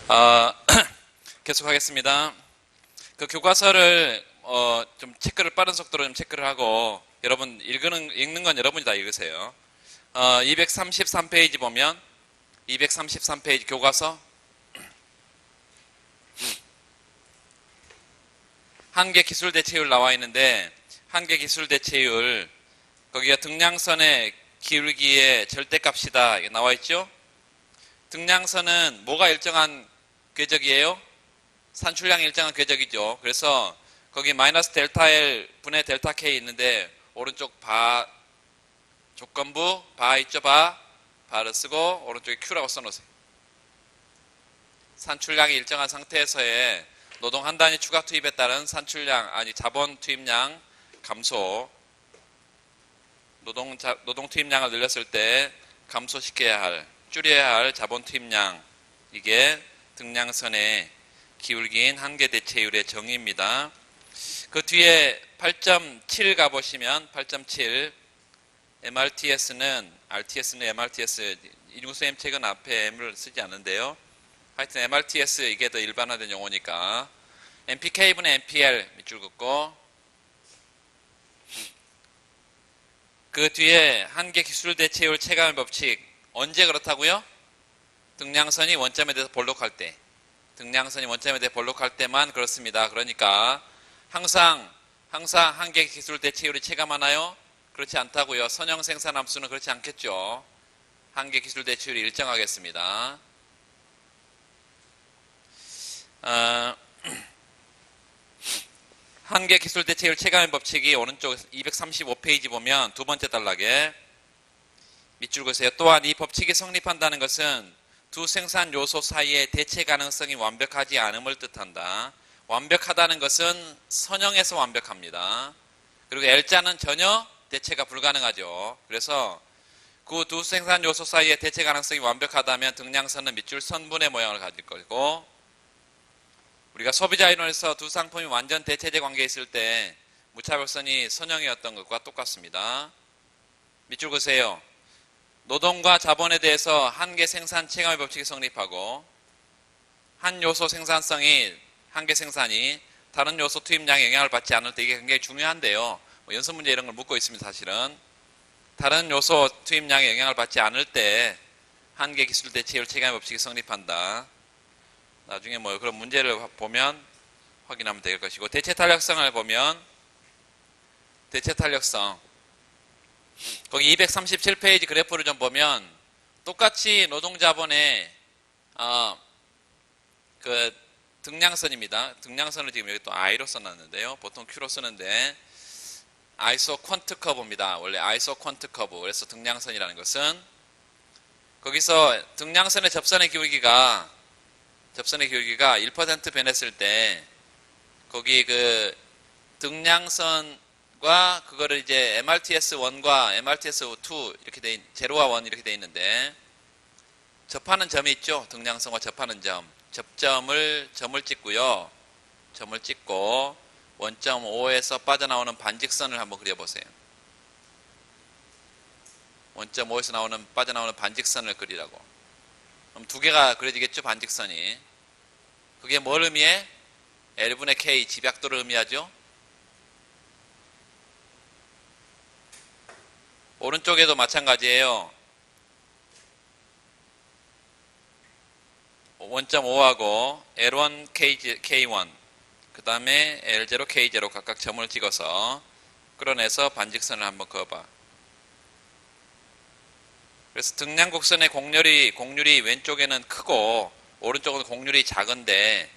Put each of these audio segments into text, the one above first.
아, 계속하겠습니다. 그 교과서를 좀 체크를 빠른 속도로 좀 체크를 하고 여러분 읽는 건 여러분이 다 읽으세요. 233페이지 보면 233페이지 교과서 한계 기술 대체율 나와 있는데 한계 기술 대체율 거기가 등량선의 기울기의 절대값이다 나와 있죠. 등량선은 뭐가 일정한 궤적이에요? 산출량이 일정한 궤적이죠. 그래서 거기 마이너스 델타 L 분의 델타 K 있는데 오른쪽 바 조건부 바 있죠. 바를 쓰고 오른쪽에 Q라고 써놓으세요. 산출량이 일정한 상태에서의 노동 한 단위 추가 투입에 따른 산출량 자본 투입량 감소 노동 투입량을 늘렸을 때 감소시켜야 할 줄여야 할 자본 투입량 이게 등량선의 기울기인 한계 대체율의 정의입니다. 그 뒤에 8.7 가보시면 8.7 MRTS는 MRTS 인구수엠 책은 앞에 M을 쓰지 않는데요. 하여튼 MRTS 이게 더 일반화된 용어니까 MPK분의 MPL 밑줄 긋고 그 뒤에 한계 기술 대체율 체감의 법칙 언제 그렇다고요? 등량선이 원점에 대해서 볼록할 때 등량선이 원점에 대해 볼록할 때만 그렇습니다. 그러니까 항상 한계 기술 대체율이 체감하나요? 그렇지 않다고요. 선형 생산 함수는 그렇지 않겠죠. 한계 기술 대체율이 일정하겠습니다. 한계 기술 대체율 체감의 법칙이 오른쪽 235페이지 보면 두 번째 단락에 밑줄 그으세요. 또한 이 법칙이 성립한다는 것은 두 생산 요소 사이의 대체 가능성이 완벽하지 않음을 뜻한다. 완벽하다는 것은 선형에서 완벽합니다. 그리고 L자는 전혀 대체가 불가능하죠. 그래서 그 두 생산 요소 사이의 대체 가능성이 완벽하다면 등량선은 밑줄 선분의 모양을 가질 거고 우리가 소비자 이론에서 두 상품이 완전 대체제 관계에 있을 때 무차별선이 선형이었던 것과 똑같습니다. 밑줄 그으세요. 노동과 자본에 대해서 한계 생산 체감의 법칙이 성립하고 한 요소 생산성이 한계 생산이 다른 요소 투입량에 영향을 받지 않을 때 이게 굉장히 중요한데요. 연습 문제 이런 걸 묻고 있습니다. 사실은 다른 요소 투입량에 영향을 받지 않을 때 한계 기술 대체율 체감의 법칙이 성립한다. 나중에 그런 문제를 보면 확인하면 될 것이고 대체 탄력성을 보면 대체 탄력성 거기 237페이지 그래프를 좀 보면 똑같이 노동자본의 그 등량선입니다. 등량선을 지금 여기 또 I로 써놨는데요. 보통 Q로 쓰는데 아이소 퀀트 커브입니다. 원래 아이소 퀀트 커브. 그래서 등량선이라는 것은 거기서 등량선의 접선의 기울기가 1% 변했을 때 거기 그 등량선과 그거를 이제 MRTS1과 MRTS2 이렇게 돼 제로와 1 이렇게 돼 있는데 접하는 점이 있죠. 등량선과 접하는 점. 점을 찍고요. 점을 찍고 원점 5에서 빠져나오는 반직선을 한번 그려보세요. 원점 5에서 빠져나오는 반직선을 그리라고. 그럼 두 개가 그려지겠죠. 반직선이. 그게 뭘 의미해? L분의 K 집약도를 의미하죠. 오른쪽에도 마찬가지예요. 원점 5하고 L1, K1 그 다음에 L0, K0 각각 점을 찍어서 끌어내서 반직선을 한번 그어봐. 그래서 등량 곡선의 곡률이 왼쪽에는 크고 오른쪽은 곡률이 작은데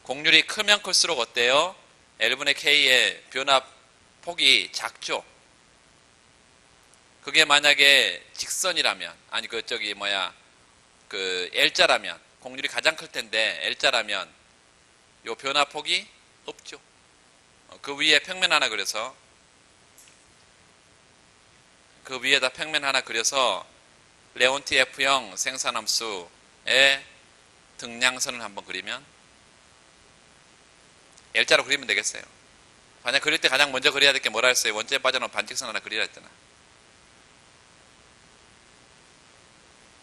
곡률이 크면 클수록 어때요? L분의 K의 변화 폭이 작죠. 그게 만약에 직선이라면 L자라면 곡률이 가장 클 텐데 L자라면 요 변화폭이 높죠. 그 위에 평면 하나 그려서 그 위에다 평면 하나 그려서 레온티 F형 생산함수의 등량선을 한번 그리면 L자로 그리면 되겠어요. 만약 그릴 때 가장 먼저 그려야 될 게 뭐라 했어요? 원점에 빠져나온 반직선 하나 그리라 했잖아.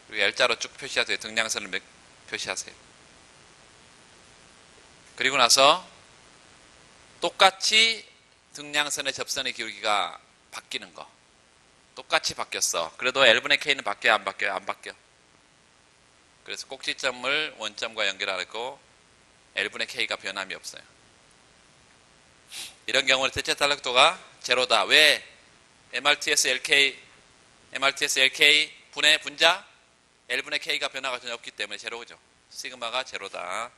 그리고 L자로 쭉 표시하세요. 등량선을 표시하세요. 그리고 나서 똑같이 등량선의 접선의 기울기가 바뀌는 거. 똑같이 바뀌었어. 그래도 L분의 K는 바뀌어요? 안 바뀌어요? 안 바뀌어. 그래서 꼭지점을 원점과 연결하고 L분의 K가 변함이 없어요. 이런 경우는 대체 탄력도가 제로다. 왜? MRTS LK 분의 분자 L분의 K가 변화가 전혀 없기 때문에 제로죠. 시그마가 제로다.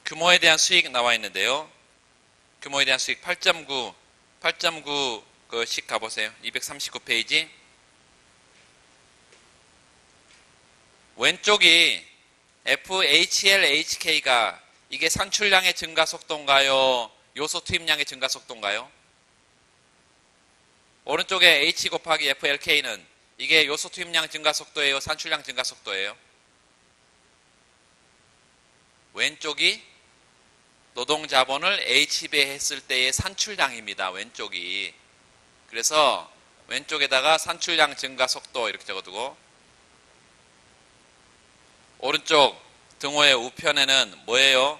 규모에 대한 수익 나와 있는데요. 규모에 대한 수익 8.9 식 가보세요. 239페이지. 왼쪽이 FHLHK가 이게 산출량의 증가 속도인가요? 요소 투입량의 증가 속도인가요? 오른쪽에 H 곱하기 FLK는 이게 요소 투입량 증가 속도예요? 산출량 증가 속도예요? 왼쪽이 노동 자본을 H배했을 때의 산출량입니다. 왼쪽이. 그래서 왼쪽에다가 산출량 증가 속도 이렇게 적어두고 오른쪽 등호의 우편에는 뭐예요?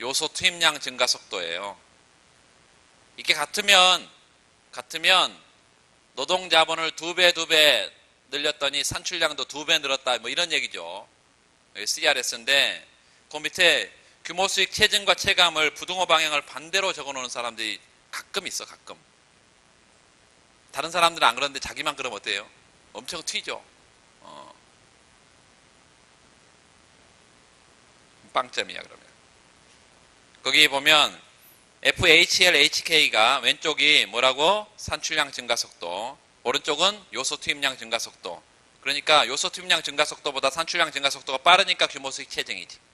요소 투입량 증가 속도예요. 이게 같으면 노동 자본을 2배 늘렸더니 산출량도 2배 늘었다. 뭐 이런 얘기죠. CRS인데 그 밑에 규모 수익 체증과 체감을 부등호 방향을 반대로 적어 놓는 사람들이 가끔 있어. 가끔. 다른 사람들은 안 그러는데 자기만 그러면 어때요? 엄청 튀죠. 빵점이야 그러면. 거기 보면 FHLHK가 왼쪽이 뭐라고? 산출량 증가 속도. 오른쪽은 요소 투입량 증가 속도. 그러니까 요소 투입량 증가 속도보다 산출량 증가 속도가 빠르니까 규모 수익 체증이지.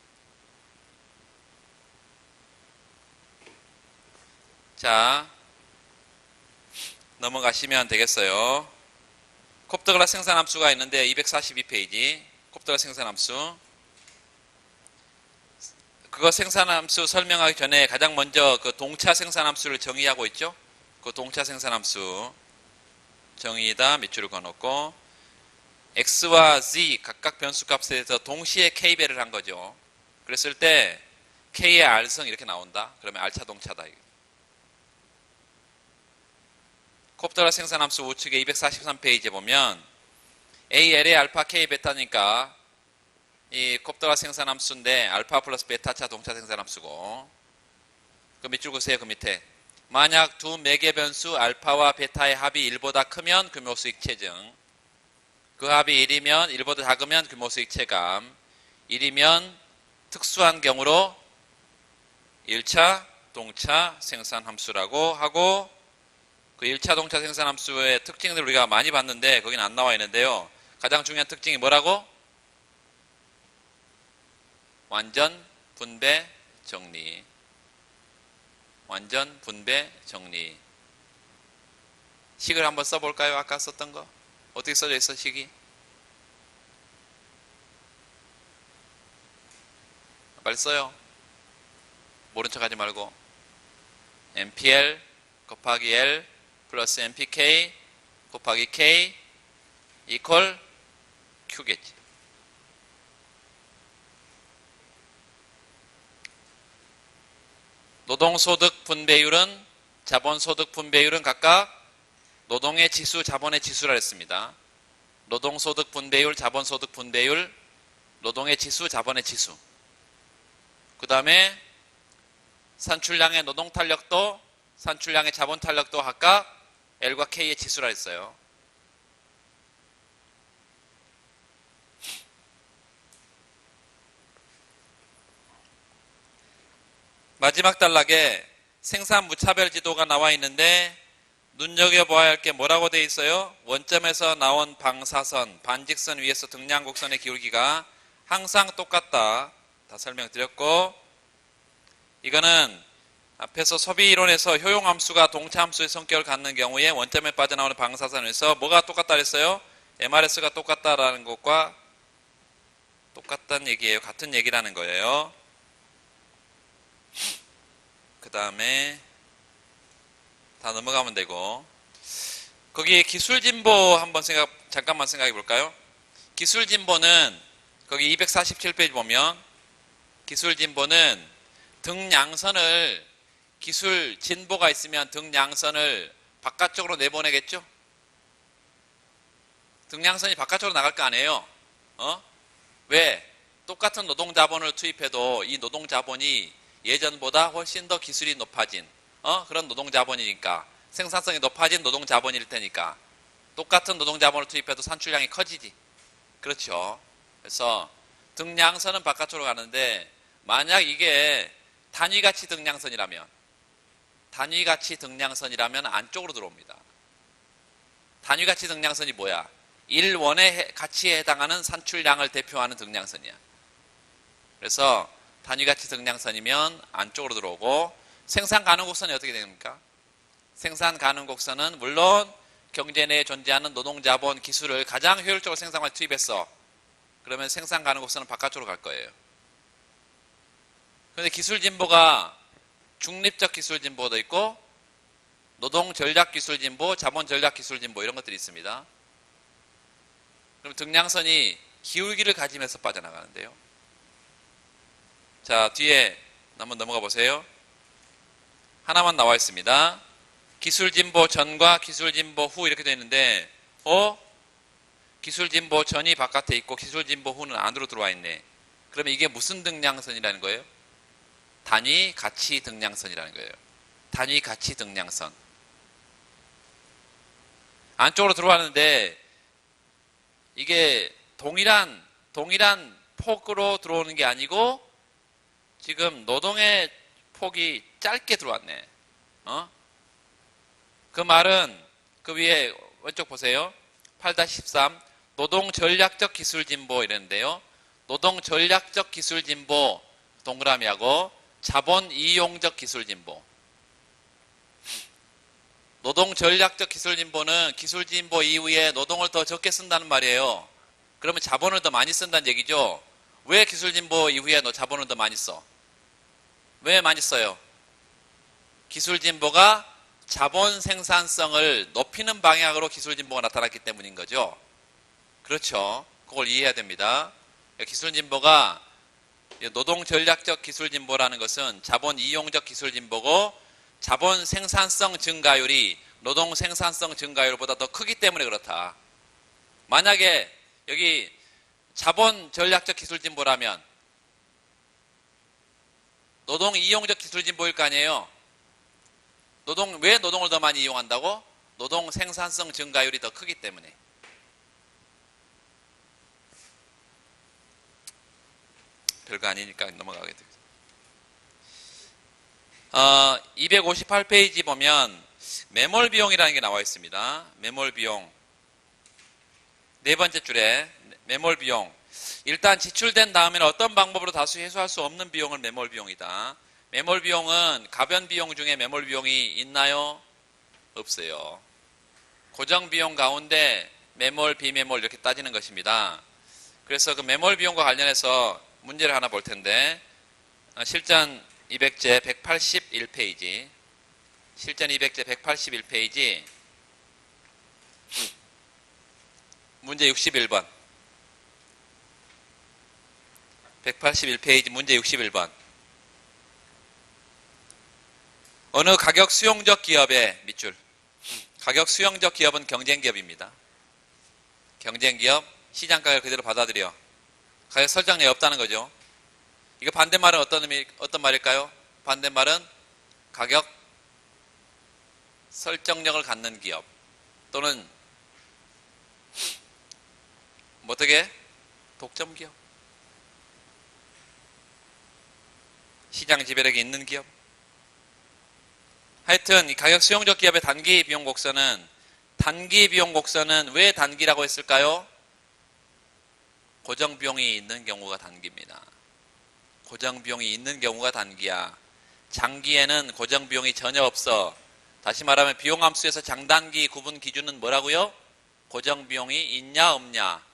자, 넘어가시면 되겠어요. 콥터글라 생산함수가 있는데 242페이지 콥터글라 생산함수. 그거 생산함수 설명하기 전에 가장 먼저 그 동차 생산함수를 정의하고 있죠. 그 동차 생산함수 정의에다 밑줄을 그어놓고 x와 z 각각 변수값에 대해서 동시에 k배를 한 거죠. 그랬을 때 k의 r승 이렇게 나온다. 그러면 r차 동차다. 콥터글라 생산함수 우측에 243페이지에 보면 AL의 알파 K 베타니까 이 콥터글라 생산함수인데 알파 플러스 베타차 동차 생산함수고 그 밑줄 그으세요. 그 밑에 만약 두 매개 변수 알파와 베타의 합이 1보다 크면 규모 수익 체증, 그 합이 1이면 1보다 작으면 규모 수익 체감, 1이면 특수한 경우로 1차 동차 생산함수라고 하고 그 1차 동차 생산함수의 특징들 우리가 많이 봤는데 거기는 안 나와 있는데요. 가장 중요한 특징이 뭐라고? 완전 분배 정리. 완전 분배 정리. 식을 한번 써볼까요? 아까 썼던 거 어떻게 써져 있어? 식이 빨리 써요. 모른 척 하지 말고 MPL 곱하기 L 플러스 MPK 곱하기 K 이퀄 Q겠지. 노동소득 분배율은 자본소득 분배율은 각각 노동의 지수, 자본의 지수라 했습니다. 노동소득 분배율, 자본소득 분배율, 노동의 지수, 자본의 지수. 그 다음에 산출량의 노동탄력도, 산출량의 자본탄력도 각각 L과 K의 지수라 했어요. 마지막 단락에 생산 무차별 지도가 나와 있는데 눈여겨봐야 할 게 뭐라고 되어 있어요? 원점에서 나온 방사선, 반직선 위에서 등량곡선의 기울기가 항상 똑같다. 다 설명드렸고 이거는 앞에서 소비이론에서 효용함수가 동차함수의 성격을 갖는 경우에 원점에 빠져나오는 방사선에서 뭐가 똑같다 그랬어요? MRS가 똑같다라는 것과 똑같다는 얘기예요. 같은 얘기라는 거예요. 그 다음에 다 넘어가면 되고 거기 기술진보 한번 잠깐만 생각해 볼까요? 기술진보는 거기 247페이지 보면 기술진보는 등량선을 기술진보가 있으면 등량선을 바깥쪽으로 내보내겠죠? 등량선이 바깥쪽으로 나갈 거 아니에요? 왜? 똑같은 노동자본을 투입해도 이 노동자본이 예전보다 훨씬 더 기술이 높아진 그런 노동자본이니까 생산성이 높아진 노동자본일 테니까 똑같은 노동자본을 투입해도 산출량이 커지지. 그렇죠. 그래서 등량선은 바깥으로 가는데 만약 이게 단위가치 등량선이라면 안쪽으로 들어옵니다. 단위가치 등량선이 뭐야? 1원의 가치에 해당하는 산출량을 대표하는 등량선이야. 그래서 단위가치 등량선이면 안쪽으로 들어오고 생산 가능 곡선이 어떻게 됩니까? 생산 가능 곡선은 물론 경제 내에 존재하는 노동자본 기술을 가장 효율적으로 생산에 투입했어. 그러면 생산 가능 곡선은 바깥쪽으로 갈 거예요. 그런데 기술 진보가 중립적 기술 진보도 있고 노동 전략 기술 진보, 자본 전략 기술 진보 이런 것들이 있습니다. 그럼 등량선이 기울기를 가지면서 빠져나가는데요. 자, 뒤에 한번 넘어가 보세요. 하나만 나와 있습니다. 기술 진보 전과 기술 진보 후 이렇게 되어 있는데 기술 진보 전이 바깥에 있고 기술 진보 후는 안으로 들어와 있네. 그러면 이게 무슨 등량선이라는 거예요? 단위 가치 등량선이라는 거예요. 단위 가치 등량선. 안쪽으로 들어왔는데 이게 동일한 폭으로 들어오는 게 아니고 지금 노동의 폭이 짧게 들어왔네. 그 말은 그 위에 왼쪽 보세요. 8-13 노동 전략적 기술 진보 이랬는데요. 노동 전략적 기술 진보 동그라미하고 자본 이용적 기술 진보. 노동 전략적 기술 진보는 기술 진보 이후에 노동을 더 적게 쓴다는 말이에요. 그러면 자본을 더 많이 쓴다는 얘기죠. 왜 기술 진보 이후에 너 자본을 더 많이 써? 왜 많이 써요? 기술 진보가 자본 생산성을 높이는 방향으로 기술 진보가 나타났기 때문인 거죠. 그렇죠. 그걸 이해해야 됩니다. 기술 진보가 노동 전략적 기술 진보라는 것은 자본 이용적 기술 진보고 자본 생산성 증가율이 노동 생산성 증가율보다 더 크기 때문에 그렇다. 만약에 여기 자본 전략적 기술 진보라면 노동 이용적 기술 진보일 거 아니에요. 왜 노동을 더 많이 이용한다고? 노동 생산성 증가율이 더 크기 때문에. 별거 아니니까 넘어가게 됩니다. 258페이지 보면 매몰 비용이라는 게 나와 있습니다. 매몰 비용. 네 번째 줄에 매몰 비용. 일단 지출된 다음에는 어떤 방법으로 다수 해소할 수 없는 비용을 매몰 비용이다. 매몰 비용은 가변 비용 중에 매몰 비용이 있나요? 없어요. 고정 비용 가운데 매몰, 비매몰 이렇게 따지는 것입니다. 그래서 그 매몰 비용과 관련해서 문제를 하나 볼 텐데 실전 200제 181페이지 실전 200제 181페이지 문제 61번 181페이지 문제 61번 어느 가격 수용적 기업의 밑줄 가격 수용적 기업은 경쟁기업입니다. 경쟁기업 시장가격을 그대로 받아들여 가격 설정력이 없다는 거죠. 이거 반대말은 어떤 말일까요? 반대말은 가격 설정력을 갖는 기업 또는 어떻게? 독점 기업 시장 지배력이 있는 기업 하여튼 이 가격 수용적 기업의 단기 비용 곡선은 왜 단기라고 했을까요? 고정 비용이 있는 경우가 단기입니다. 고정 비용이 있는 경우가 단기야. 장기에는 고정 비용이 전혀 없어. 다시 말하면 비용 함수에서 장단기 구분 기준은 뭐라고요? 고정 비용이 있냐 없냐.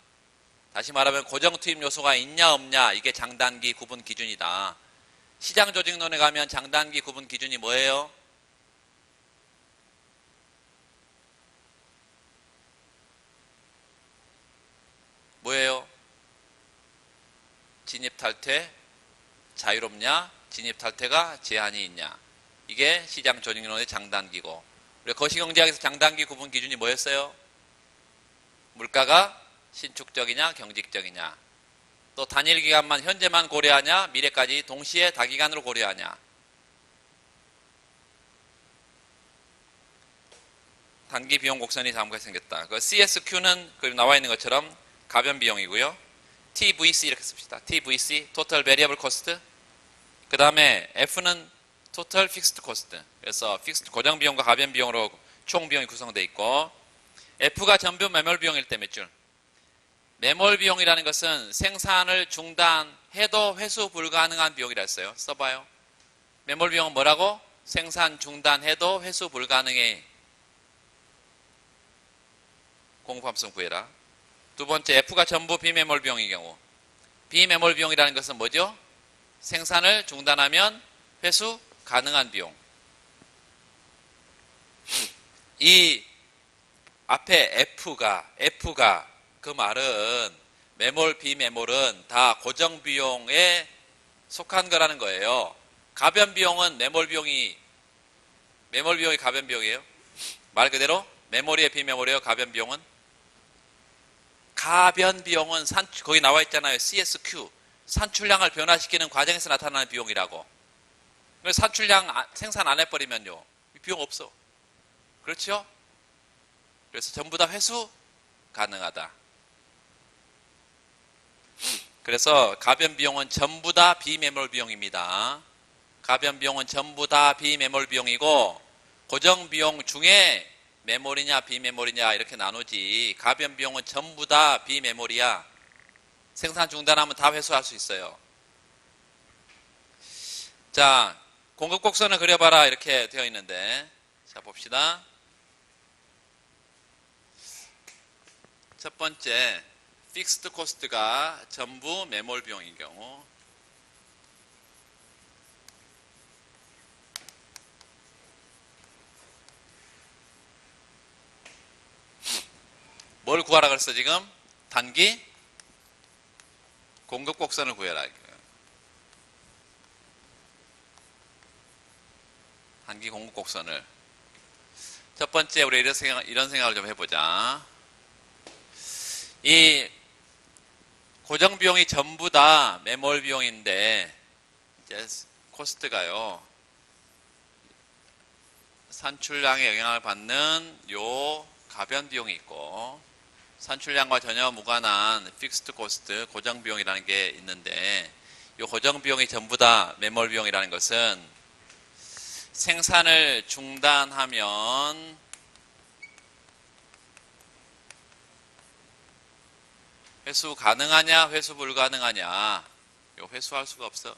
다시 말하면 고정 투입 요소가 있냐 없냐. 이게 장단기 구분 기준이다. 시장 조직론에 가면 장단기 구분 기준이 뭐예요? 뭐예요? 진입 탈퇴 자유롭냐? 진입 탈퇴가 제한이 있냐? 이게 시장 조직론의 장단기고, 우리 거시경제학에서 장단기 구분 기준이 뭐였어요? 물가가 신축적이냐 경직적이냐, 또 단일 기간만 현재만 고려하냐 미래까지 동시에 다기간으로 고려하냐. 단기 비용 곡선이 다음과 같이 생겼다. 그 CSQ는 그 나와 있는 것처럼 가변 비용이고요. TVC 이렇게 씁시다. TVC Total Variable Cost. 그 다음에 F는 Total Fixed Cost. 그래서 픽스드 고정 비용과 가변 비용으로 총 비용이 구성되어 있고, F가 전부 매몰 비용일 때 몇 줄? 매몰 비용이라는 것은 생산을 중단해도 회수 불가능한 비용이라 했어요. 써봐요. 매몰 비용은 뭐라고? 생산 중단해도 회수 불가능해. 공급함수 구해라. 두 번째, F가 전부 비매몰 비용의 경우. 비매몰 비용이라는 것은 뭐죠? 생산을 중단하면 회수 가능한 비용. 이 앞에 F가 그 말은 매몰, 비매몰은 다 고정 비용에 속한 거라는 거예요. 가변 비용은 매몰 비용이 가변 비용이에요. 말 그대로 매몰이에요, 비매몰이에요, 가변 비용은? 가변 비용은 거기 나와 있잖아요. CSQ. 산출량을 변화시키는 과정에서 나타나는 비용이라고. 그래서 산출량 생산 안 해버리면요, 비용 없어. 그렇죠? 그래서 전부 다 회수 가능하다. 그래서 가변 비용은 전부 다 비매몰 비용입니다. 가변 비용은 전부 다 비매몰 비용이고, 고정 비용 중에 매몰이냐 비매몰이냐 이렇게 나누지, 가변 비용은 전부 다 비매몰이야. 생산 중단하면 다 회수할 수 있어요. 자, 공급 곡선을 그려봐라 이렇게 되어 있는데, 자 봅시다. 첫 번째, 픽스드 코스트가 전부 매몰 비용인 경우, 뭘 구하라 그랬어 지금? 단기 공급 곡선을 구해라. 단기 공급 곡선을. 첫 번째, 우리 이런 생각을 좀 해보자. 이 고정 비용이 전부 다 매몰 비용인데, 이제 코스트가요, 산출량에 영향을 받는 요 가변 비용이 있고, 산출량과 전혀 무관한 픽스드 코스트, 고정 비용이라는 게 있는데, 이 고정 비용이 전부 다 매몰 비용이라는 것은 생산을 중단하면 회수 가능하냐, 회수 불가능하냐. 이거 회수할 수가 없어.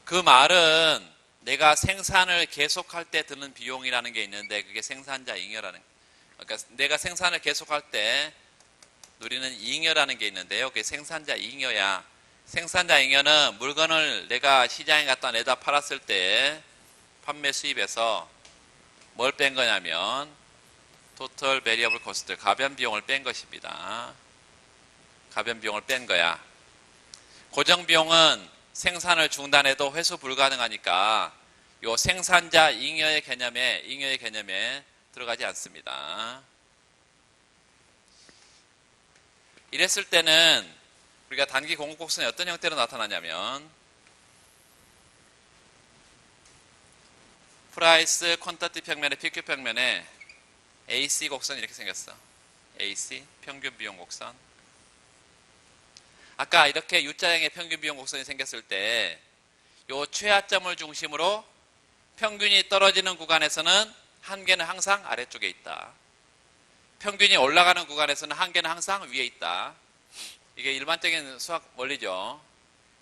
그 말은 내가 생산을 계속할 때 드는 비용이라는 게 있는데, 그게 생산자 잉여라는, 그러니까 내가 생산을 계속할 때 누리는 잉여라는 게 있는데요. 그게 생산자 잉여야. 생산자 잉여는 물건을 내가 시장에 갖다 내다 팔았을 때 판매 수입에서 뭘 뺀 거냐면 토탈 베리어블 코스트, 가변 비용을 뺀 것입니다. 가변 비용을 뺀 거야. 고정 비용은 생산을 중단해도 회수 불가능하니까 요 생산자 잉여의 개념에 들어가지 않습니다. 이랬을 때는 우리가 단기 공급 곡선이 어떤 형태로 나타나냐면, 프라이스 퀀터티 평면에 PQ 평면에 AC 곡선이 이렇게 생겼어. AC 평균 비용 곡선. 아까 이렇게 U자형의 평균 비용 곡선이 생겼을 때 요 최하점을 중심으로 평균이 떨어지는 구간에서는 한계는 항상 아래쪽에 있다. 평균이 올라가는 구간에서는 한계는 항상 위에 있다. 이게 일반적인 수학 원리죠.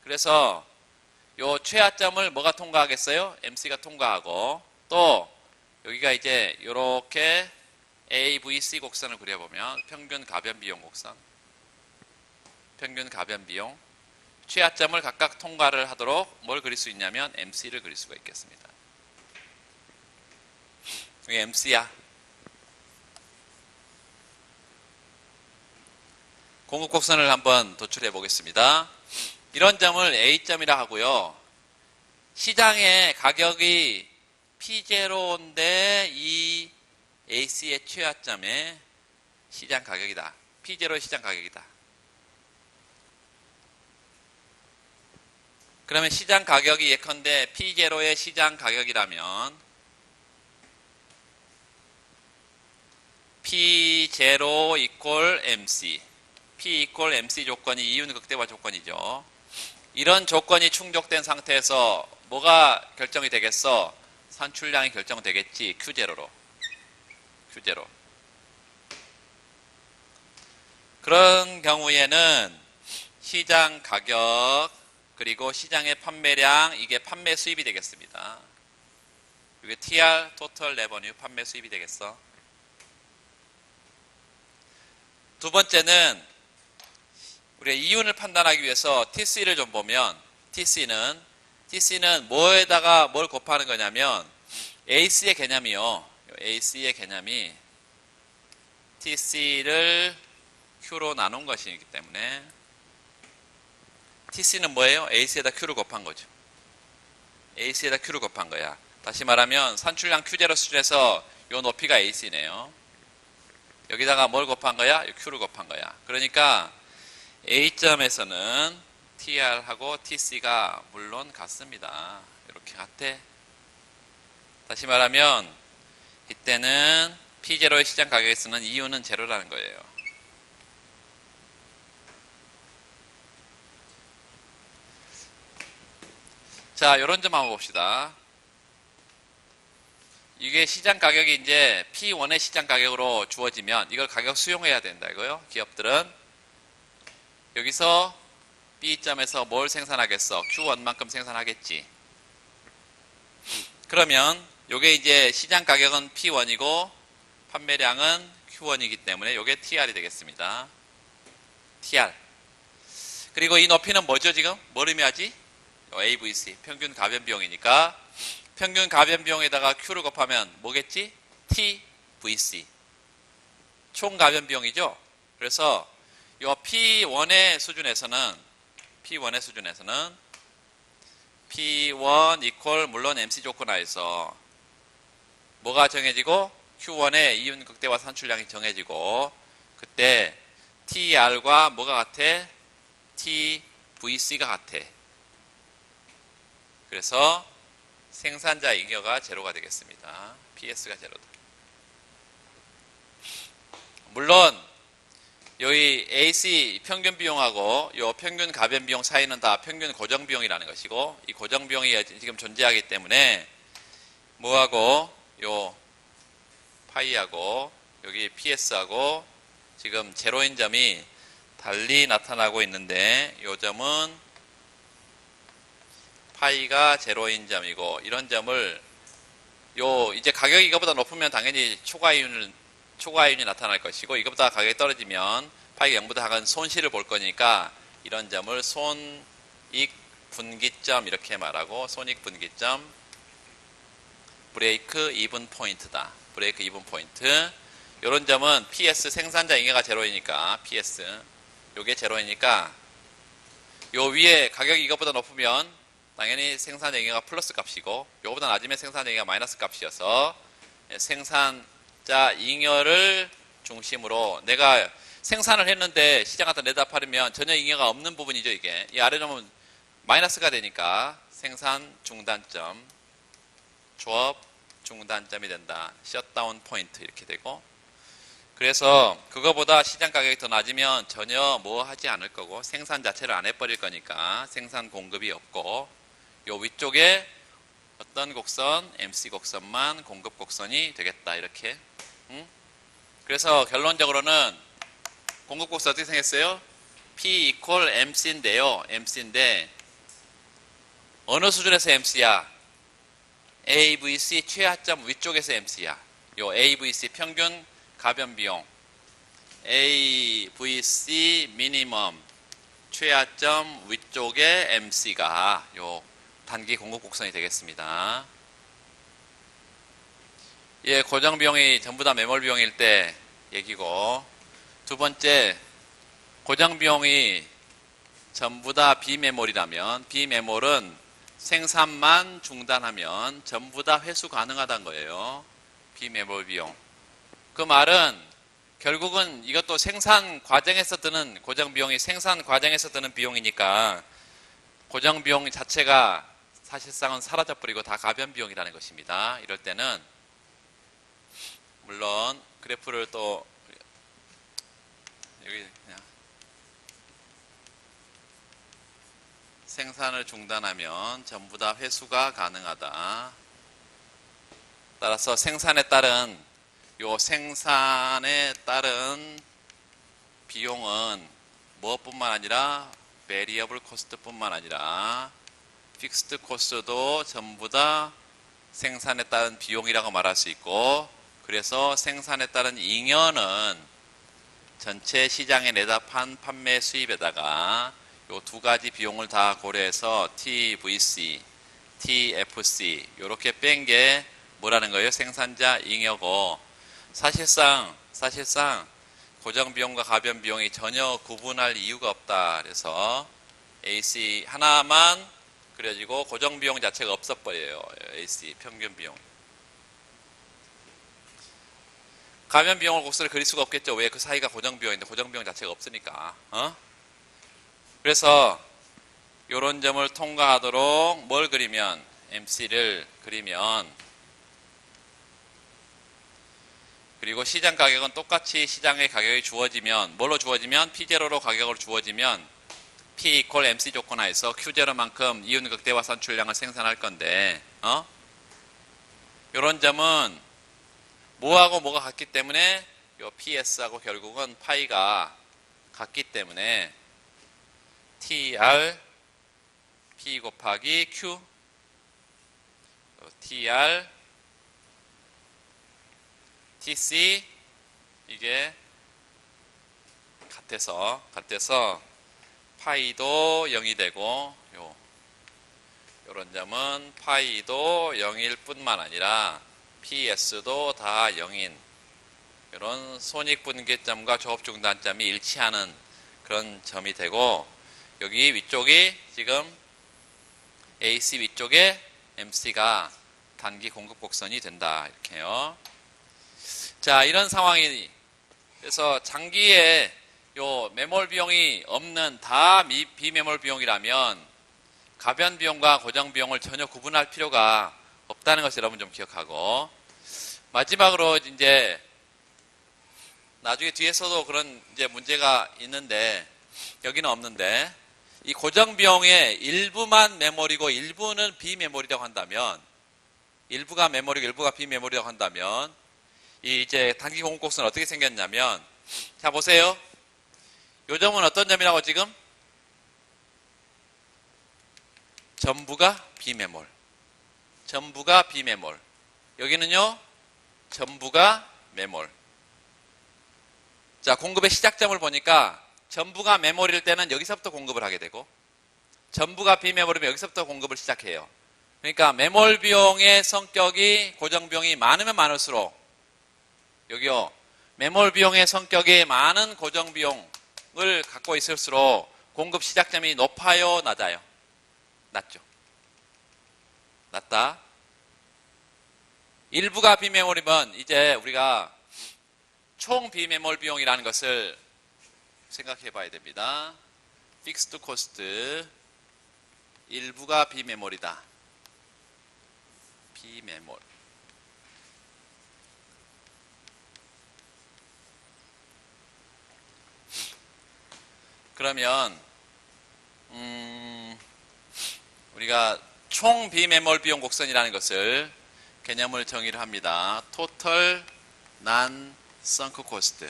그래서 요 최하점을 뭐가 통과하겠어요? MC가 통과하고, 또 여기가 이제 이렇게 AVC 곡선을 그려보면 평균 가변 비용 곡선, 평균 가변 비용, 최하점을 각각 통과를 하도록 뭘 그릴 수 있냐면 MC를 그릴 수가 있겠습니다. 이게 MC야. 공급 곡선을 한번 도출해 보겠습니다. 이런 점을 A점이라 하고요. 시장의 가격이 P0인데 이 AC의 최하점의 시장 가격이다. P0의 시장 가격이다. 그러면 시장 가격이 예컨대 P0의 시장 가격이라면 P0 equal MC, P equal MC 조건이 이윤 극대화 조건이죠. 이런 조건이 충족된 상태에서 뭐가 결정이 되겠어? 산출량이 결정되겠지. Q0로. Q0. 그런 경우에는 시장 가격 그리고 시장의 판매량, 이게 판매 수입이 되겠습니다. 이게 TR, Total Revenue, 판매 수입이 되겠어. 두 번째는 우리가 이윤을 판단하기 위해서 TC를 좀 보면 TC는 뭐에다가 뭘 곱하는 거냐면 AC의 개념이요. AC의 개념이 TC를 Q로 나눈 것이기 때문에 TC는 뭐예요? AC에다 Q를 곱한 거죠. AC에다 Q를 곱한 거야. 다시 말하면 산출량 Q0 수준에서 요 높이가 AC네요. 여기다가 뭘 곱한 거야? Q를 곱한 거야. 그러니까 A점에서는 TR하고 TC가 물론 같습니다. 이렇게 같아. 다시 말하면 이때는 P0의 시장 가격에서는 이윤은 제로라는 거예요. 자, 요런 점 한번 봅시다. 이게 시장 가격이 이제 P1의 시장 가격으로 주어지면 이걸 가격 수용해야 된다 이거요. 기업들은 여기서 B점에서 뭘 생산하겠어? Q1만큼 생산하겠지. 그러면 요게 이제 시장 가격은 P1이고 판매량은 Q1이기 때문에 요게 TR이 되겠습니다. TR. 그리고 이 높이는 뭐죠 지금? 뭘 의미하지? AVC, 평균 가변 비용이니까 평균 가변 비용에다가 Q를 곱하면 뭐겠지? TVC. 총 가변 비용이죠. 그래서 이 P1의 수준에서는 P1 equal 물론 MC 조건 하에서 뭐가 정해지고 Q1의 이윤 극대화 산출량이 정해지고 그때 TR과 뭐가 같아? TVC가 같아. 그래서 생산자 잉여가 제로가 되겠습니다. PS가 제로다. 물론 여기 AC 평균 비용하고 요 평균 가변 비용 사이는 다 평균 고정 비용이라는 것이고 이 고정 비용이 지금 존재하기 때문에 뭐하고 요 파이하고 여기 PS하고 지금 제로인 점이 달리 나타나고 있는데 요 점은 파이가 제로인 점이고 이런 점을 요 이제 가격이 이거보다 높으면 당연히 초과이윤이 나타날 것이고 이거보다 가격이 떨어지면 파이가 0보다 작은 손실을 볼 거니까 이런 점을 손익 분기점 이렇게 말하고 손익 분기점 브레이크 이븐 포인트다. 브레이크 이븐 포인트. 이런 점은 PS 생산자 잉여가 제로이니까 PS 요게 제로이니까 요 위에 가격이 이것보다 높으면 당연히 생산자 잉여가 플러스 값이고 요거보다 낮으면 생산자 잉여가 마이너스 값이어서 생산자 잉여를 중심으로 내가 생산을 했는데 시장 갖다 내다 팔으면 전혀 잉여가 없는 부분이죠. 이게 이 아래점은 마이너스가 되니까 생산 중단점 조업 중단점이 된다. 셧다운 포인트 이렇게 되고 그래서 그거보다 시장 가격이 더 낮으면 전혀 뭐 하지 않을 거고 생산 자체를 안 해버릴 거니까 생산 공급이 없고 요 위쪽에 어떤 곡선 MC 곡선만 공급 곡선이 되겠다 이렇게 그래서 결론적으로는 공급 곡선 어떻게 생겼어요? P equal MC인데요. MC인데 어느 수준에서 MC야? AVC 최하점 위쪽에서 MC야. 요 AVC 평균 가변 비용 AVC 미니멈 최하점 위쪽에 MC가 요 단기 공급 곡선이 되겠습니다. 예, 고정 비용이 전부 다 매몰 비용일 때 얘기고 두 번째 고정 비용이 전부 다 비매몰이라면 비매몰은 생산만 중단하면 전부 다 회수 가능하다는 거예요. 비매몰 비용. 그 말은 결국은 이것도 생산 과정에서 드는 고정 비용이 생산 과정에서 드는 비용이니까 고정 비용 자체가 사실상은 사라져 버리고 다 가변 비용이라는 것입니다. 이럴 때는 물론 그래프를 또 여기 그냥 생산을 중단하면 전부 다 회수가 가능하다. 따라서 생산에 따른 비용은 무엇뿐만 아니라 베리어블 코스트뿐만 아니라 픽스드 코스트도 전부 다 생산에 따른 비용이라고 말할 수 있고, 그래서 생산에 따른 잉여는 전체 시장에 내다 판 판매 수입에다가 요 두 가지 비용을 다 고려해서 TVC, TFC 이렇게 뺀 게 뭐라는 거예요? 생산자 잉여고, 사실상 고정 비용과 가변 비용이 전혀 구분할 이유가 없다. 그래서 AC 하나만 그려지고 고정 비용 자체가 없어버려요. AC 평균 비용. 가변 비용을 곡선을 그릴 수가 없겠죠. 왜? 그 사이가 고정 비용인데 고정 비용 자체가 없으니까. 그래서 이런 점을 통과하도록 뭘 그리면, MC를 그리면, 그리고 시장 가격은 똑같이 시장의 가격이 주어지면, 뭘로 주어지면? P0로 가격으로 주어지면 P 이퀄 MC 조건 하에서 Q0만큼 이윤 극대화 산출량을 생산할 건데, 이런 점은 뭐하고 뭐가 같기 때문에 요 PS하고 결국은 파이가 같기 때문에 TR P 곱하기 Q TR TC 이게 같아서 파이도 0이 되고, 요런 점은 파이도 0일 뿐만 아니라 PS도 다 0인 이런 손익분기점과 조업중단점이 일치하는 그런 점이 되고, 여기 위쪽이 지금 AC 위쪽에 MC가 단기 공급 곡선이 된다. 이렇게요. 자, 이런 상황이 그래서 장기에 요 매몰 비용이 없는 다 비매몰 비용이라면 가변 비용과 고정 비용을 전혀 구분할 필요가 없다는 것을 여러분 좀 기억하고, 마지막으로 이제 나중에 뒤에서도 그런 이제 문제가 있는데 여기는 없는데, 이 고정 비용의 일부만 매몰이고 일부는 비매몰이라고 한다면, 일부가 매몰이고 일부가 비매몰이라고 한다면 이 이제 단기 공급 곡선은 어떻게 생겼냐면, 자 보세요. 요 점은 어떤 점이라고 지금? 전부가 비매몰. 전부가 비매몰. 여기는요, 전부가 매몰. 자, 공급의 시작점을 보니까 전부가 매몰일 때는 여기서부터 공급을 하게 되고, 전부가 비매몰이면 여기서부터 공급을 시작해요. 그러니까 매몰 비용의 성격이 고정 비용이 많으면 많을수록, 여기요, 매몰 비용의 성격이 많은 고정 비용을 갖고 있을수록 공급 시작점이 높아요, 낮아요? 낮죠. 낮다. 일부가 비매몰이면 이제 우리가 총 비매몰 비용이라는 것을 생각해 봐야 됩니다. 픽스드 코스트 일부가 비매몰이다. 비매몰. 그러면 우리가 총 비매몰 비용 곡선이라는 것을 개념을 정의를 합니다. Total Non-Sunk Cost.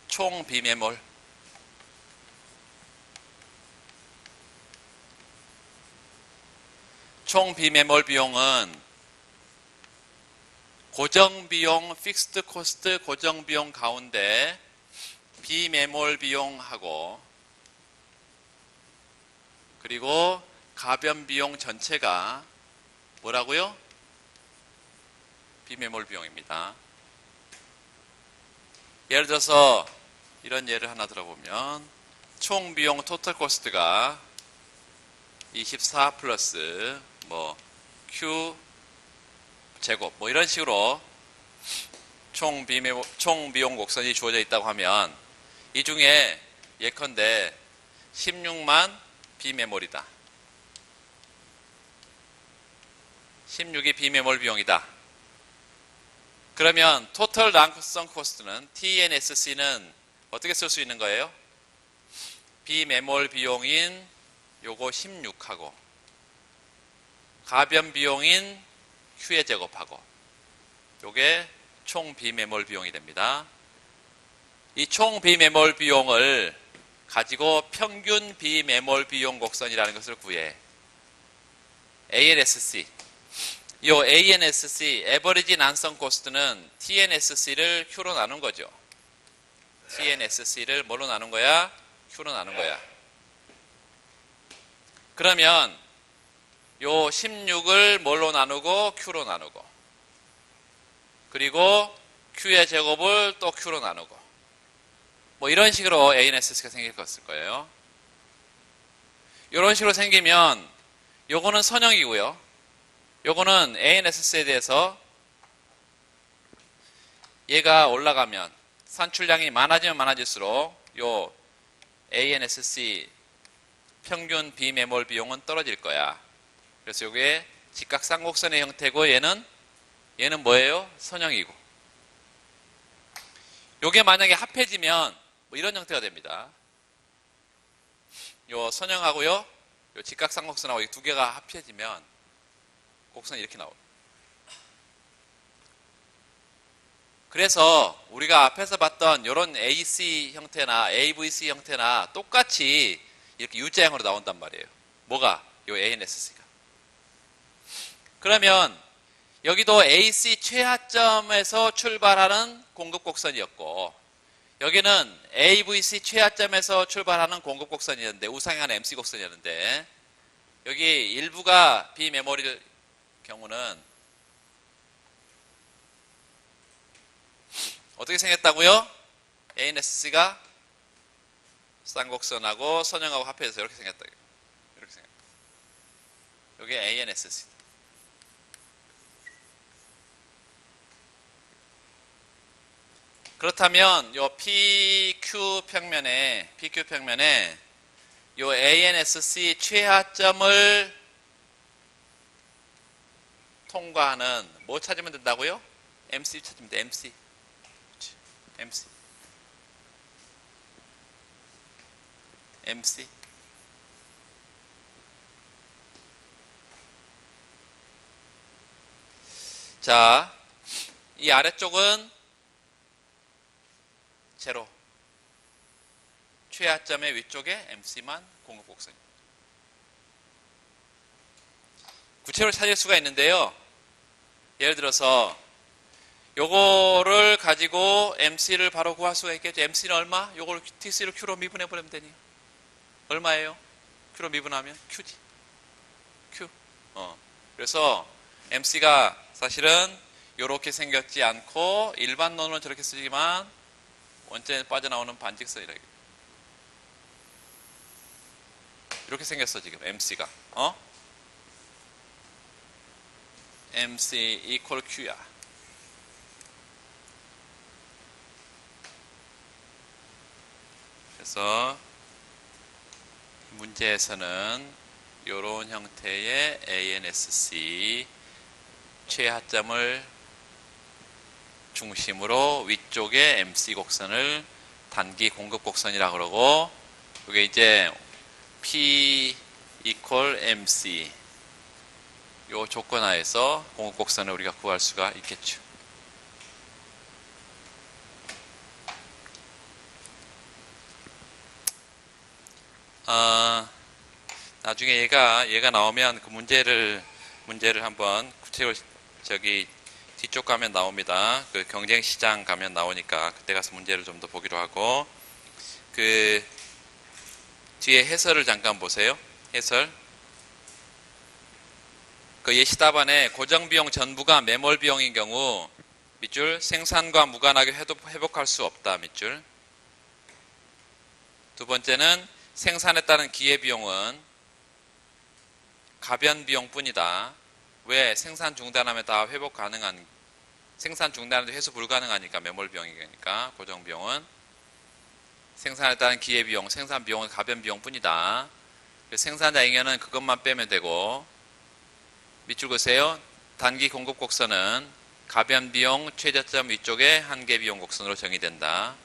총 비매몰. 총 비매몰 비용은 고정 비용, 픽스드 코스트 고정 비용 가운데 비매몰 비용하고 그리고 가변 비용 전체가 뭐라고요? 비매몰 비용입니다. 예를 들어서 이런 예를 하나 들어보면 총 비용 토탈 코스트가 24 플러스 뭐 Q 제곱 뭐 이런 식으로 총 비용 곡선이 주어져 있다고 하면 이 중에 예컨대 16만 비메몰이다. 16이 비메몰 비용이다. 그러면 토탈 랑성 코스트는 TNSC는 어떻게 쓸 수 있는 거예요? 비메몰 비용인 요거 16하고 가변 비용인 Q의 제곱하고 요게 총 비메몰 비용이 됩니다. 이 총 비메몰 비용을 가지고 평균 비메몰 비용 곡선이라는 것을 구해. ANSC. 요 ANSC, Average 난성 코스트는 TNSC를 Q로 나눈 거죠. TNSC를 뭘로 나눈 거야? Q로 나눈 거야. 그러면 요 16을 뭘로 나누고 Q로 나누고 그리고 Q의 제곱을 또 Q로 나누고 뭐 이런 식으로 ANSC가 생길 것일 거예요. 이런 식으로 생기면 요거는 선형이고요. 요거는 ANSC에 대해서 얘가 올라가면 산출량이 많아지면 많아질수록 요 ANSC 평균 비메몰 비용은 떨어질 거야. 그래서 요게 직각쌍곡선의 형태고 얘는 뭐예요? 선형이고. 요게 만약에 합해지면 뭐 이런 형태가 됩니다. 요 선형하고요, 요 직각쌍곡선하고 이 두 개가 합해지면 곡선이 이렇게 나와요. 그래서 우리가 앞에서 봤던 이런 AC 형태나 AVC 형태나 똑같이 이렇게 U자형으로 나온단 말이에요. 뭐가? 요 ANSC가. 그러면 여기도 AC 최하점에서 출발하는 공급 곡선이었고 여기는 AVC 최하점에서 출발하는 공급 곡선이었는데 우상향하는 MC 곡선이었는데 여기 일부가 비메모리일 경우는 어떻게 생겼다고요? ANSC가 쌍곡선하고 선형하고 합해져서 이렇게 생겼다. 이렇게 생겼다. 이게 ANSC. 그렇다면 요 PQ 평면에 요 ANSC 최하점을 통과하는 뭐 찾으면 된다고요? MC 찾으면 돼. MC. 자, 이 아래쪽은 제로. 최하점의 위쪽에 MC만 공급곡선입니다. 구체로 찾을 수가 있는데요. 예를 들어서 요거를 가지고 MC를 바로 구할 수가 있겠죠. MC는 얼마? 요걸 TC를 Q로 미분해 버리면 되니. 얼마예요? Q로 미분하면 Q지. Q. 그래서 MC가 사실은 요렇게 생겼지 않고 일반론은 저렇게 쓰지만 원점에 빠져나오는 반직선이라. 이렇게 생겼어 지금 MC가. MC equal Q야. 그래서 문제에서는 이런 형태의 ANSC 최하점을 중심으로 위쪽에 MC 곡선을 단기 공급 곡선이라고 그러고 이게 이제 P equal MC 요 조건 하에서 공급 곡선을 우리가 구할 수가 있겠죠. 나중에 얘가 나오면 그 문제를 한번 구체적으로 저기 뒤쪽 가면 나옵니다. 그 경쟁시장 가면 나오니까 그때 가서 문제를 좀 더 보기로 하고 그 뒤에 해설을 잠깐 보세요. 해설. 그 예시 답안에 고정비용 전부가 매몰 비용인 경우 밑줄 생산과 무관하게 회복할 수 없다. 밑줄. 두 번째는 생산에 따른 기회비용은 가변비용뿐이다. 왜? 생산 중단하면 다 회복 가능한, 생산 중단해도 회수 불가능하니까, 매몰비용이니까. 고정비용은 생산에 따른 기회비용, 생산비용은 가변비용뿐이다. 생산자 잉여는 그것만 빼면 되고, 밑줄 그으세요. 단기 공급 곡선은 가변비용 최저점 위쪽에 한계비용 곡선으로 정의된다.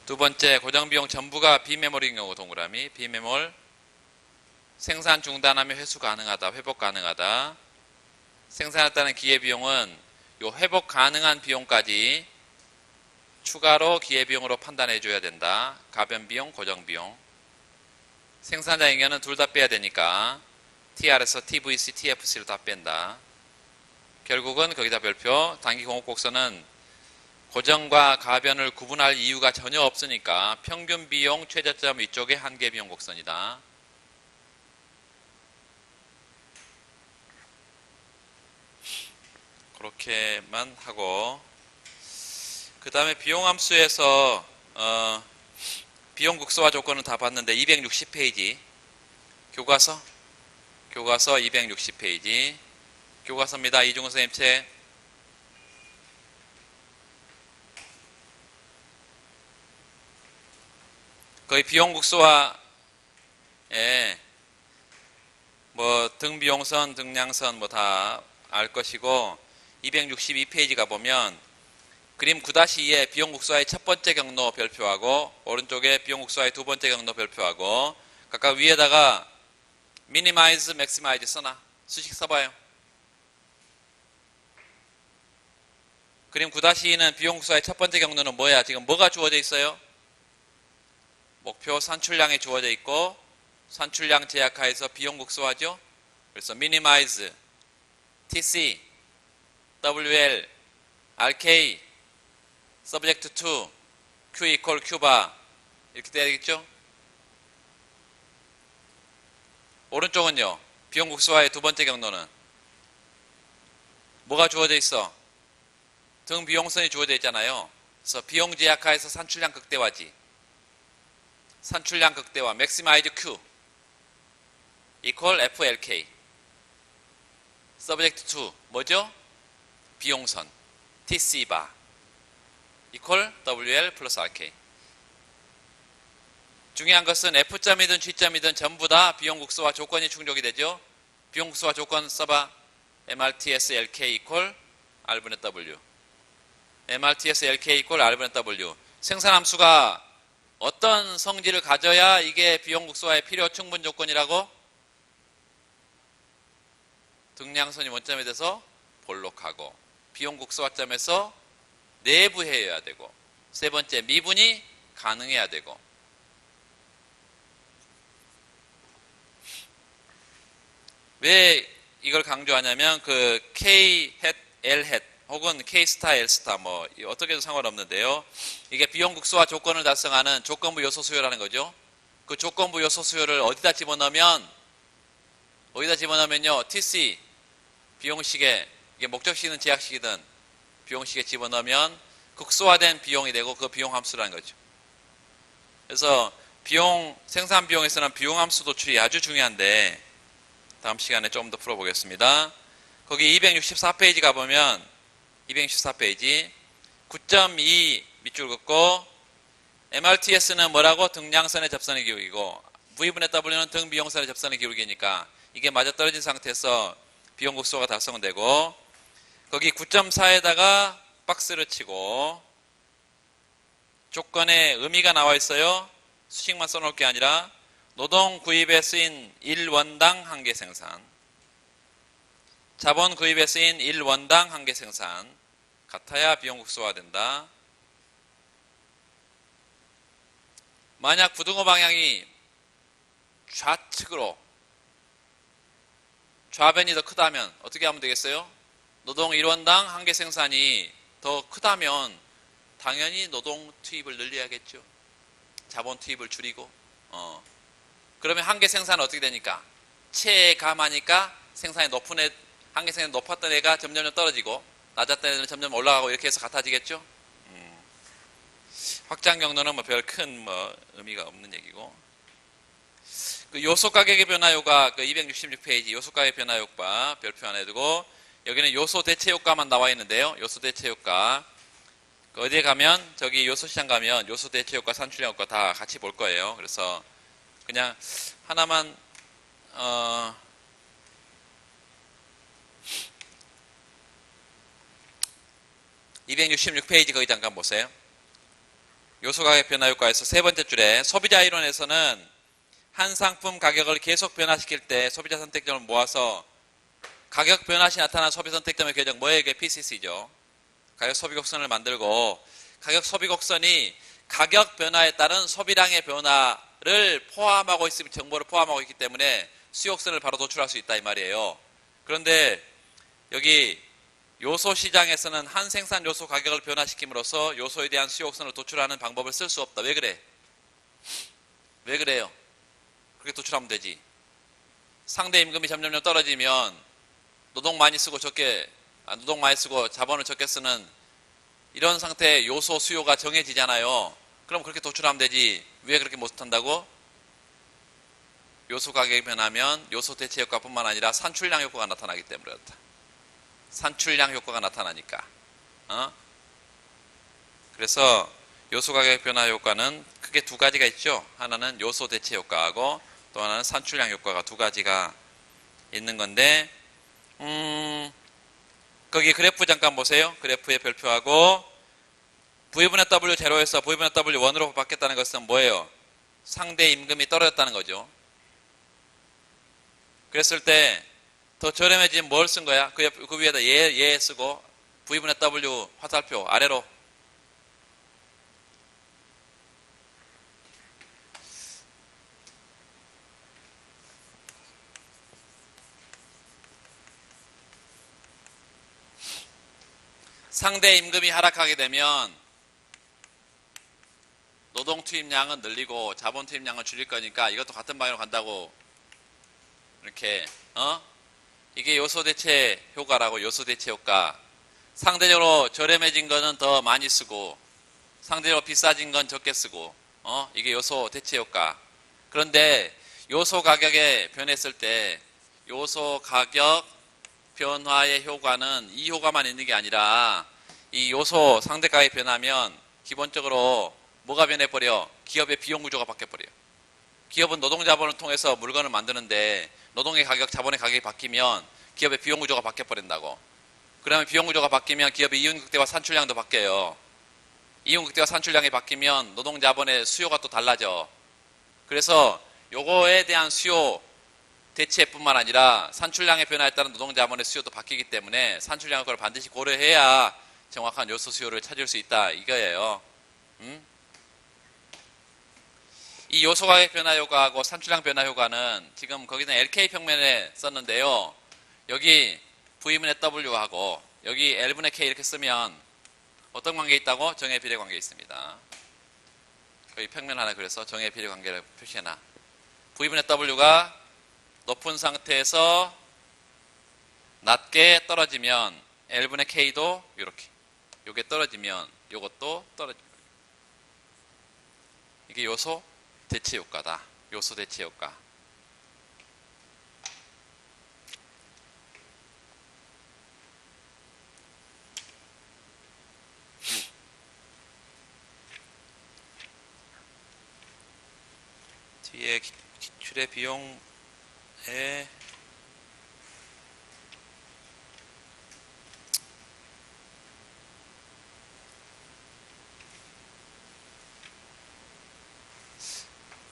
두 번째, 고정비용 전부가 비매몰인 경우 동그라미, 비매몰, 생산 중단하면 회수 가능하다, 회복 가능하다. 생산에 따른 기회비용은 요 회복 가능한 비용까지 추가로 기회비용으로 판단해 줘야 된다. 가변비용, 고정비용. 생산자 잉여는 둘 다 빼야 되니까 TR에서 TVC, TFC를 다 뺀다. 결국은 거기다 별표, 단기 공급 곡선은 고정과 가변을 구분할 이유가 전혀 없으니까 평균 비용 최저점 위쪽에 한계 비용 곡선이다. 그렇게만 하고, 그 다음에 비용 함수에서 비용 국소화 조건은 다 봤는데 260페이지 교과서 260페이지 교과서입니다. 이중훈 선생님 책. 거의 비용 국소화에 뭐 등비용선, 등량선 뭐 다 알 것이고, 262페이지 가보면 그림 9-2에 비용 국소화의 첫 번째 경로 별표하고 오른쪽에 비용 국소화의 두 번째 경로 별표하고 각각 위에다가 minimize, maximize 써놔. 수식 써봐요. 그림 9-2는 비용 국소화의 첫 번째 경로는 뭐야? 지금 뭐가 주어져 있어요? 목표 산출량이 주어져 있고 산출량 제약하에서 비용 국소화죠. 그래서 minimize, TC, WL, RK, subject to, Q equal Q bar 이렇게 돼야 되겠죠? 오른쪽은요. 비용 국소화의 두 번째 경로는 뭐가 주어져 있어? 등 비용선이 주어져 있잖아요. 그래서 비용 제약하에서 산출량 극대화지. 산출량 극대화, maximize Q equal FLK. subject to 뭐죠? 비용선 TC bar equal WL 플러스 RK. 중요한 것은 F점이든 G점이든 전부 다 비용 국소화 조건이 충족이 되죠. 비용 국소화 조건 써봐. MRTS LK equal R분의 W. MRTS LK equal R분의 W. 생산함수가 어떤 성질을 가져야 이게 비용 국소화의 필요 충분 조건이라고? 등량선이 원점에 대해서 볼록하고 비용 국소화점에서 내부해야 되고 세 번째 미분이 가능해야 되고 왜 이걸 강조하냐면 그 K 햇, L 햇 혹은 K 스타, L 스타 뭐 어떻게 해도 상관없는데요. 이게 비용 국소화 조건을 달성하는 조건부 요소 수요라는 거죠. 그 조건부 요소 수요를 어디다 집어넣으면요. TC 비용식에 이게 목적식이든 제약식이든 비용식에 집어넣으면 극소화된 비용이 되고 그 비용 함수라는 거죠. 그래서 비용 생산 비용에서는 비용 함수 도출이 아주 중요한데 다음 시간에 조금 더 풀어보겠습니다. 거기 264페이지 가보면 264페이지 9.2 밑줄 긋고 MRTS는 뭐라고? 등량선의 접선의 기울기고 V분의 W는 등 비용선의 접선의 기울기니까 이게 맞아떨어진 상태에서 비용 국소가 달성되고 거기 9.4에다가 박스를 치고 조건에 의미가 나와 있어요. 수식만 써놓을 게 아니라 노동 구입에 쓰인 1원당 한개 생산, 자본 구입에 쓰인 1원당 한개 생산 같아야 비용 국소화 된다. 만약 부등호 방향이 좌측으로 좌변이 더 크다면 어떻게 하면 되겠어요? 노동 1원당 한개 생산이 더 크다면 당연히 노동 투입을 늘려야겠죠. 자본 투입을 줄이고 그러면 한개 생산은 어떻게 되니까? 체감하니까 생산이 높은 애, 한개 생산이 높았던 애가 점점 떨어지고 낮았던 애들은 점점 올라가고 이렇게 해서 같아지겠죠. 확장 경로는 뭐 별 큰 뭐 의미가 없는 얘기고. 그 요소 가격의 변화 효과 그 266페이지 요소 가격 변화 효과 별표 하나 해두고 여기는 요소 대체 효과만 나와 있는데요. 요소 대체 효과. 그 어디에 가면 저기 요소 시장 가면 요소 대체 효과, 산출량 효과 다 같이 볼 거예요. 그래서 그냥 하나만 266페이지 거기 잠깐 보세요. 요소 가격 변화 효과에서 세 번째 줄에 소비자 이론에서는 한 상품 가격을 계속 변화시킬 때 소비자 선택점을 모아서 가격 변화 시 나타난 소비 선택점의 궤적 뭐예요? 이게 PCC죠. 가격 소비 곡선을 만들고 가격 소비 곡선이 가격 변화에 따른 소비량의 변화를 포함하고 있으면 정보를 포함하고 있기 때문에 수요곡선을 바로 도출할 수 있다 이 말이에요. 그런데 여기 요소 시장에서는 한 생산 요소 가격을 변화시킴으로써 요소에 대한 수요곡선을 도출하는 방법을 쓸 수 없다. 왜 그래? 왜 그래요? 그렇게 도출하면 되지. 상대 임금이 점점 떨어지면 노동 많이 쓰고 노동 많이 쓰고 자본을 적게 쓰는 이런 상태의 요소 수요가 정해지잖아요. 그럼 그렇게 도출하면 되지. 왜 그렇게 못한다고? 요소 가격이 변하면 요소 대체 효과뿐만 아니라 산출량 효과가 나타나기 때문에 그렇다. 산출량 효과가 나타나니까. 그래서 요소 가격 변화 효과는 크게 두 가지가 있죠. 하나는 요소 대체 효과하고 또 하나는 산출량 효과가 두 가지가 있는 건데 거기 그래프 잠깐 보세요. 그래프에 별표하고 V분의 W 제로에서 V분의 W 1으로 바뀌었다는 것은 뭐예요? 상대 임금이 떨어졌다는 거죠. 그랬을 때 더 저렴해지면 뭘 쓴 거야? 그 위에다 얘 쓰고 V분의 W 화살표 아래로 상대 임금이 하락하게 되면 노동 투입량은 늘리고 자본 투입량은 줄일 거니까 이것도 같은 방향으로 간다고 이렇게 이게 요소 대체 효과라고. 요소 대체 효과. 상대적으로 저렴해진 거는 더 많이 쓰고 상대적으로 비싸진 건 적게 쓰고 이게 요소 대체 효과. 그런데 요소 가격에 변했을 때 요소 가격 변화의 효과는 이 효과만 있는 게 아니라 이 요소 상대 가격이 변하면 기본적으로 뭐가 변해버려? 기업의 비용 구조가 바뀌어버려요. 기업은 노동 자본을 통해서 물건을 만드는데 노동의 가격, 자본의 가격이 바뀌면 기업의 비용 구조가 바뀌어버린다고. 그러면 비용 구조가 바뀌면 기업의 이윤 극대화 산출량도 바뀌어요. 이윤 극대화 산출량이 바뀌면 노동 자본의 수요가 또 달라져. 그래서 요거에 대한 수요 대체뿐만 아니라 산출량의 변화에 따른 노동 자본의 수요도 바뀌기 때문에 산출량 효과를 반드시 고려해야 정확한 요소 수요를 찾을 수 있다 이거예요. 이 요소 가격 변화 효과하고 산출량 변화 효과는 지금 거기는 LK 평면에 썼는데요. 여기 V분의 W하고 여기 L분의 K 이렇게 쓰면 어떤 관계 있다고? 정의 비례 관계 있습니다. 여기 평면 하나 그래서 정의 비례 관계를 표시해놔. V분의 W가 높은 상태에서 낮게 떨어지면 L분의 K도 이렇게 요게 떨어지면 요것도 떨어집니다. 이게 요소 대체 효과다. 요소 대체 효과. 뒤에 기출의 비용에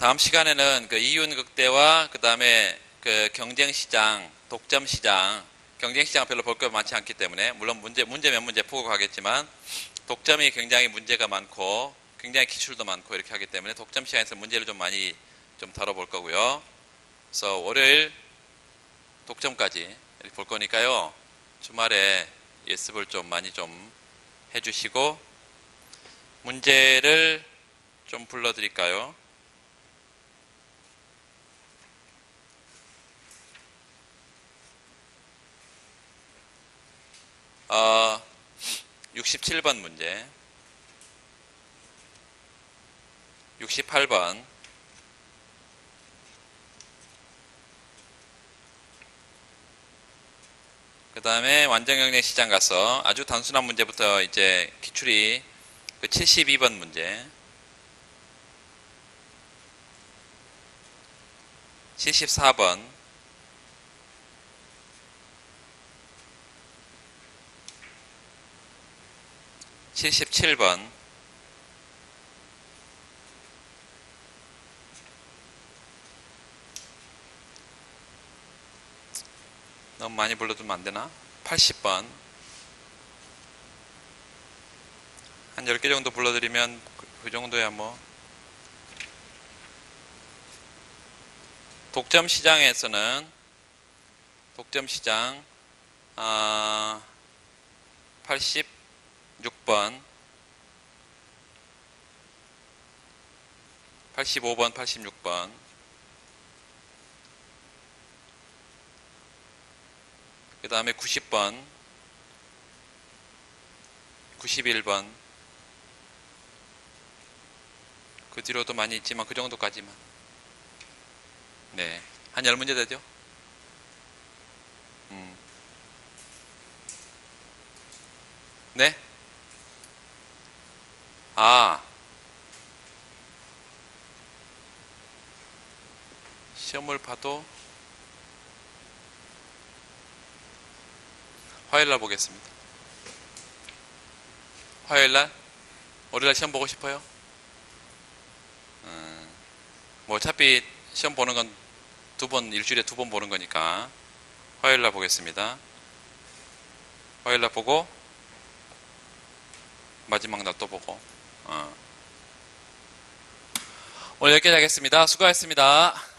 다음 시간에는 그 이윤 극대화 그 다음에 그 경쟁시장, 독점시장, 경쟁시장 별로 볼 거 많지 않기 때문에 물론 문제 몇 문제 보고 가겠지만 독점이 굉장히 문제가 많고 굉장히 기출도 많고 이렇게 하기 때문에 독점 시장에서 문제를 좀 많이 좀 다뤄볼 거고요. 그래서 월요일 독점까지 이렇게 볼 거니까요. 주말에 예습을 좀 많이 좀 해주시고 문제를 좀 불러드릴까요? 67번 문제. 68번. 그 다음에 완전경쟁 시장 가서 아주 단순한 문제부터 이제 기출이 그 72번 문제. 74번. 77번. '너무 많이 불러두면 안 되나? 80번. 한 10개 정도 불러드리면 그 정도야 뭐. 독점 시장에서는 독점 시장 86번, 85번, 86번. 그 다음에 90번, 91번. 그 뒤로도 많이 있지만 그 정도까지만. 네. 한 10문제 되죠? 네? 시험을 봐도 화요일날 보겠습니다. 화요일날? 월요일날 시험 보고 싶어요? 뭐 어차피 시험 보는 건 일주일에 2번 보는 거니까 화요일날 보겠습니다. 화요일날 보고 마지막 날 또 보고. 오늘 여기까지 하겠습니다. 수고하셨습니다.